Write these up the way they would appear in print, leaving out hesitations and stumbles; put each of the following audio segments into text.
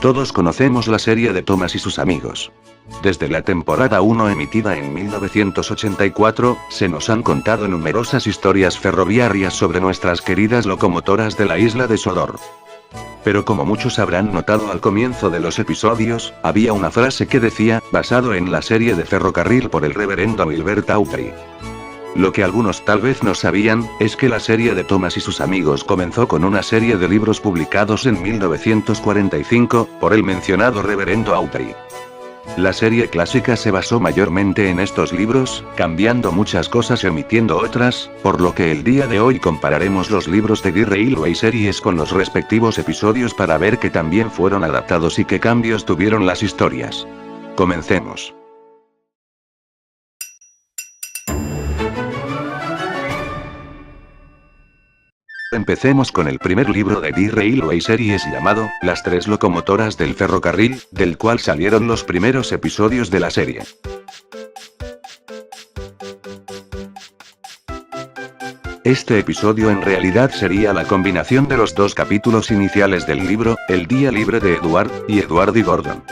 Todos conocemos la serie de Thomas y sus amigos. Desde la temporada 1 emitida en 1984, se nos han contado numerosas historias ferroviarias sobre nuestras queridas locomotoras de la isla de Sodor. Pero como muchos habrán notado al comienzo de los episodios, había una frase que decía, basado en la serie de ferrocarril por el reverendo Gilbert Autry. Lo que algunos tal vez no sabían, es que la serie de Thomas y sus amigos comenzó con una serie de libros publicados en 1945, por el mencionado reverendo Autry. La serie clásica se basó mayormente en estos libros, cambiando muchas cosas y omitiendo otras, por lo que el día de hoy compararemos los libros de The Railway Series con los respectivos episodios para ver qué también fueron adaptados y qué cambios tuvieron las historias. Comencemos. Empecemos con el primer libro de The Railway Series llamado, Las tres locomotoras del ferrocarril, del cual salieron los primeros episodios de la serie. Este episodio en realidad sería la combinación de los dos capítulos iniciales del libro, El día libre de Edward, y Edward y Gordon.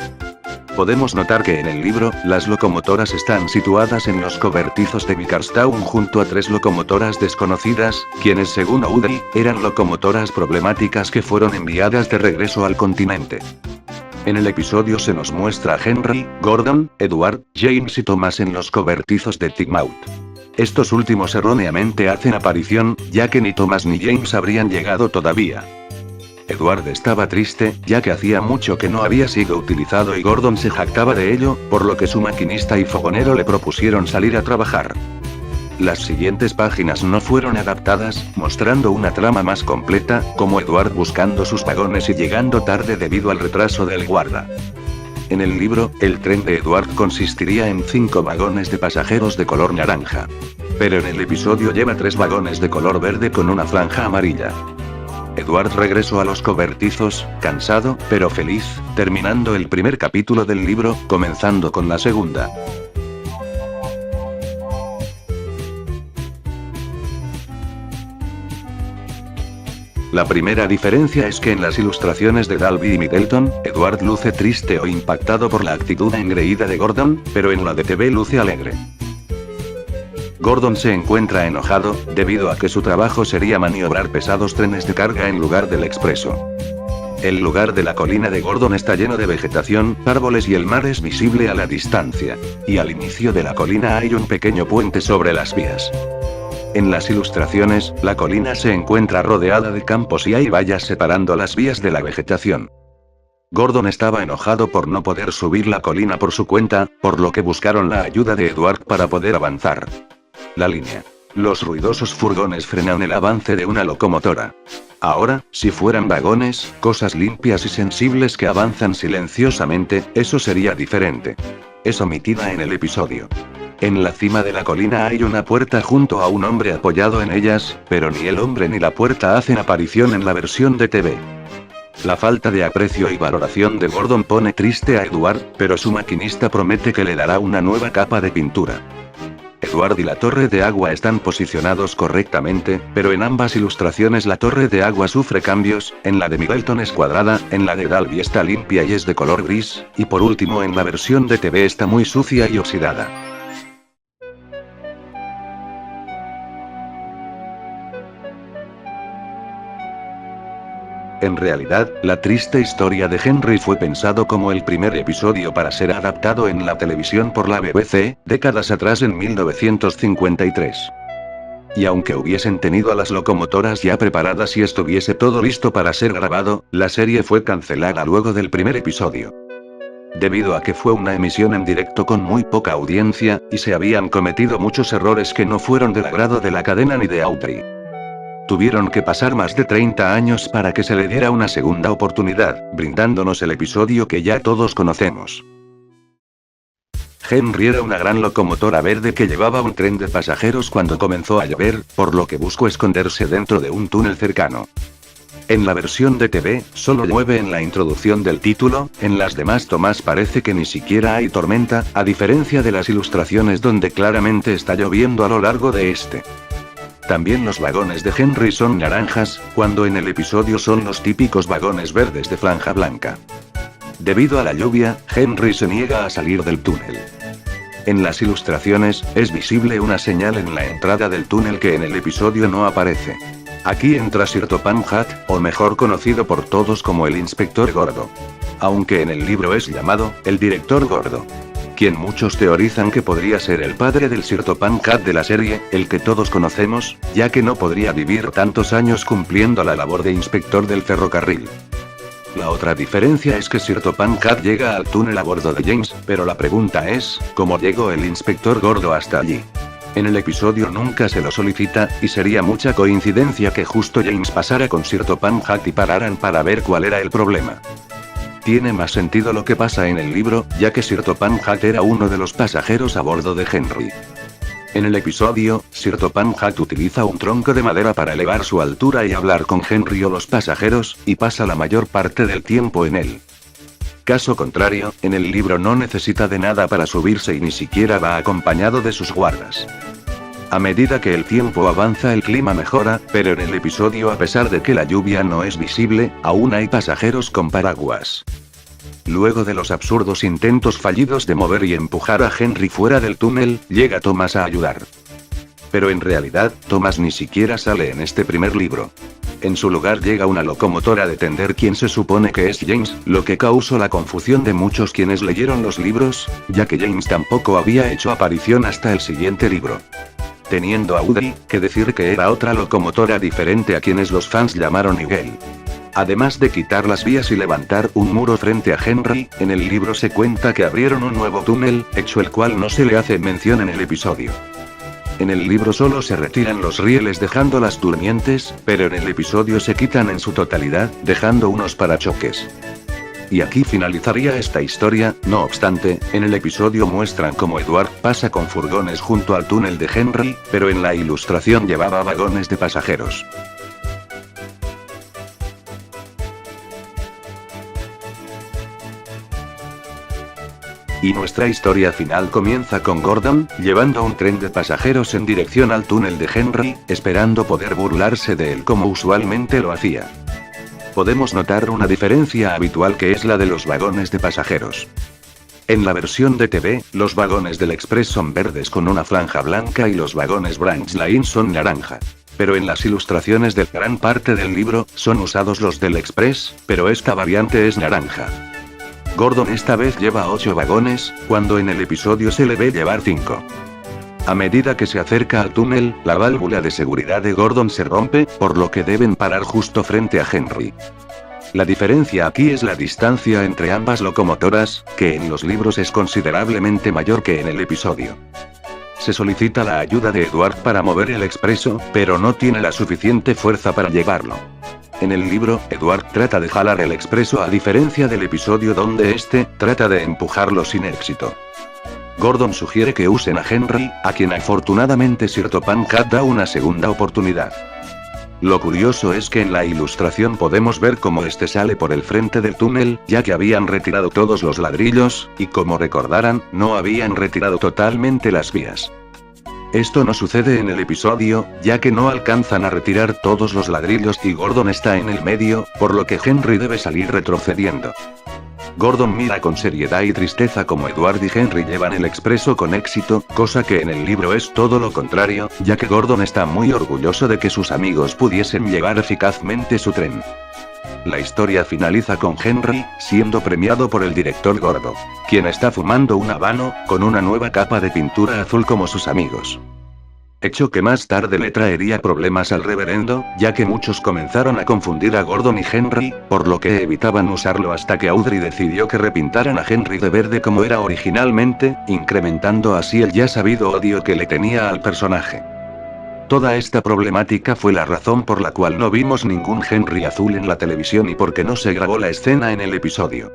Podemos notar que en el libro, las locomotoras están situadas en los cobertizos de Vicarstown junto a tres locomotoras desconocidas, quienes según Audrey, eran locomotoras problemáticas que fueron enviadas de regreso al continente. En el episodio se nos muestra a Henry, Gordon, Edward, James y Thomas en los cobertizos de Teignmouth. Estos últimos erróneamente hacen aparición, ya que ni Thomas ni James habrían llegado todavía. Edward estaba triste, ya que hacía mucho que no había sido utilizado y Gordon se jactaba de ello, por lo que su maquinista y fogonero le propusieron salir a trabajar. Las siguientes páginas no fueron adaptadas, mostrando una trama más completa, como Edward buscando sus vagones y llegando tarde debido al retraso del guarda. En el libro, el tren de Edward consistiría en 5 vagones de pasajeros de color naranja. Pero en el episodio lleva 3 vagones de color verde con una franja amarilla. Edward regresó a los cobertizos, cansado, pero feliz, terminando el primer capítulo del libro, comenzando con la segunda. La primera diferencia es que en las ilustraciones de Dalby y Middleton, Edward luce triste o impactado por la actitud engreída de Gordon, pero en la de TV luce alegre. Gordon se encuentra enojado, debido a que su trabajo sería maniobrar pesados trenes de carga en lugar del expreso. El lugar de la colina de Gordon está lleno de vegetación, árboles y el mar es visible a la distancia. Y al inicio de la colina hay un pequeño puente sobre las vías. En las ilustraciones, la colina se encuentra rodeada de campos y hay vallas separando las vías de la vegetación. Gordon estaba enojado por no poder subir la colina por su cuenta, por lo que buscaron la ayuda de Edward para poder avanzar. La línea. Los ruidosos furgones frenan el avance de una locomotora. Ahora, si fueran vagones, cosas limpias y sensibles que avanzan silenciosamente, eso sería diferente. Es omitida en el episodio. En la cima de la colina hay una puerta junto a un hombre apoyado en ellas, pero ni el hombre ni la puerta hacen aparición en la versión de TV. La falta de aprecio y valoración de Gordon pone triste a Edward, pero su maquinista promete que le dará una nueva capa de pintura. Edward y la torre de agua están posicionados correctamente, pero en ambas ilustraciones la torre de agua sufre cambios, en la de Middleton es cuadrada, en la de Dalby está limpia y es de color gris, y por último en la versión de TV está muy sucia y oxidada. En realidad, la triste historia de Henry fue pensado como el primer episodio para ser adaptado en la televisión por la BBC, décadas atrás en 1953. Y aunque hubiesen tenido a las locomotoras ya preparadas y estuviese todo listo para ser grabado, la serie fue cancelada luego del primer episodio. Debido a que fue una emisión en directo con muy poca audiencia, y se habían cometido muchos errores que no fueron del agrado de la cadena ni de Autry. Tuvieron que pasar más de 30 años para que se le diera una segunda oportunidad, brindándonos el episodio que ya todos conocemos. Henry era una gran locomotora verde que llevaba un tren de pasajeros cuando comenzó a llover, por lo que buscó esconderse dentro de un túnel cercano. En la versión de TV, solo llueve en la introducción del título, en las demás tomas parece que ni siquiera hay tormenta, a diferencia de las ilustraciones donde claramente está lloviendo a lo largo de este. También los vagones de Henry son naranjas, cuando en el episodio son los típicos vagones verdes de franja blanca. Debido a la lluvia, Henry se niega a salir del túnel. En las ilustraciones, es visible una señal en la entrada del túnel que en el episodio no aparece. Aquí entra Sir Topham Hatt, o mejor conocido por todos como el Inspector Gordo. Aunque en el libro es llamado, el Director Gordo. Quien muchos teorizan que podría ser el padre del Sir Topham Hatt de la serie, el que todos conocemos, ya que no podría vivir tantos años cumpliendo la labor de inspector del ferrocarril. La otra diferencia es que Sir Topham Hatt llega al túnel a bordo de James, pero la pregunta es, ¿cómo llegó el Inspector Gordo hasta allí? En el episodio nunca se lo solicita, y sería mucha coincidencia que justo James pasara con Sir Topham Hatt y pararan para ver cuál era el problema. Tiene más sentido lo que pasa en el libro, ya que Sir Topham Hatt era uno de los pasajeros a bordo de Henry. En el episodio, Sir Topham Hatt utiliza un tronco de madera para elevar su altura y hablar con Henry o los pasajeros, y pasa la mayor parte del tiempo en él. Caso contrario, en el libro no necesita de nada para subirse y ni siquiera va acompañado de sus guardas. A medida que el tiempo avanza el clima mejora, pero en el episodio a pesar de que la lluvia no es visible, aún hay pasajeros con paraguas. Luego de los absurdos intentos fallidos de mover y empujar a Henry fuera del túnel, llega Thomas a ayudar. Pero en realidad, Thomas ni siquiera sale en este primer libro. En su lugar llega una locomotora de tender quien se supone que es James, lo que causó la confusión de muchos quienes leyeron los libros, ya que James tampoco había hecho aparición hasta el siguiente libro. Teniendo a Audrey, que decir que era otra locomotora diferente a quienes los fans llamaron Nigel. Además de quitar las vías y levantar un muro frente a Henry, en el libro se cuenta que abrieron un nuevo túnel, hecho el cual no se le hace mención en el episodio. En el libro solo se retiran los rieles dejando las durmientes, pero en el episodio se quitan en su totalidad, dejando unos parachoques. Y aquí finalizaría esta historia, no obstante, en el episodio muestran cómo Edward pasa con furgones junto al túnel de Henry, pero en la ilustración llevaba vagones de pasajeros. Y nuestra historia final comienza con Gordon, llevando un tren de pasajeros en dirección al túnel de Henry, esperando poder burlarse de él como usualmente lo hacía. Podemos notar una diferencia habitual que es la de los vagones de pasajeros. En la versión de TV, los vagones del Express son verdes con una franja blanca y los vagones Branch Line son naranja. Pero en las ilustraciones de gran parte del libro, son usados los del Express, pero esta variante es naranja. Gordon esta vez lleva 8 vagones, cuando en el episodio se le ve llevar 5. A medida que se acerca al túnel, la válvula de seguridad de Gordon se rompe, por lo que deben parar justo frente a Henry. La diferencia aquí es la distancia entre ambas locomotoras, que en los libros es considerablemente mayor que en el episodio. Se solicita la ayuda de Edward para mover el expreso, pero no tiene la suficiente fuerza para llevarlo. En el libro, Edward trata de jalar el expreso a diferencia del episodio donde este trata de empujarlo sin éxito. Gordon sugiere que usen a Henry, a quien afortunadamente Sir Topham Hatt da una segunda oportunidad. Lo curioso es que en la ilustración podemos ver cómo este sale por el frente del túnel, ya que habían retirado todos los ladrillos, y como recordarán, no habían retirado totalmente las vías. Esto no sucede en el episodio, ya que no alcanzan a retirar todos los ladrillos y Gordon está en el medio, por lo que Henry debe salir retrocediendo. Gordon mira con seriedad y tristeza como Edward y Henry llevan el expreso con éxito, cosa que en el libro es todo lo contrario, ya que Gordon está muy orgulloso de que sus amigos pudiesen llevar eficazmente su tren. La historia finaliza con Henry, siendo premiado por el director Gordo, quien está fumando un habano, con una nueva capa de pintura azul como sus amigos. Hecho que más tarde le traería problemas al reverendo, ya que muchos comenzaron a confundir a Gordon y Henry, por lo que evitaban usarlo hasta que Audrey decidió que repintaran a Henry de verde como era originalmente, incrementando así el ya sabido odio que le tenía al personaje. Toda esta problemática fue la razón por la cual no vimos ningún Henry azul en la televisión y porque no se grabó la escena en el episodio.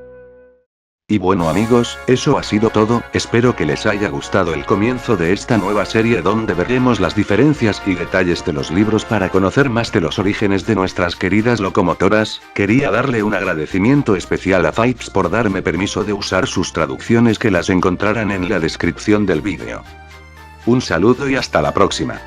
Y bueno amigos, eso ha sido todo, espero que les haya gustado el comienzo de esta nueva serie donde veremos las diferencias y detalles de los libros para conocer más de los orígenes de nuestras queridas locomotoras. Quería darle un agradecimiento especial a Fipes por darme permiso de usar sus traducciones que las encontrarán en la descripción del vídeo. Un saludo y hasta la próxima.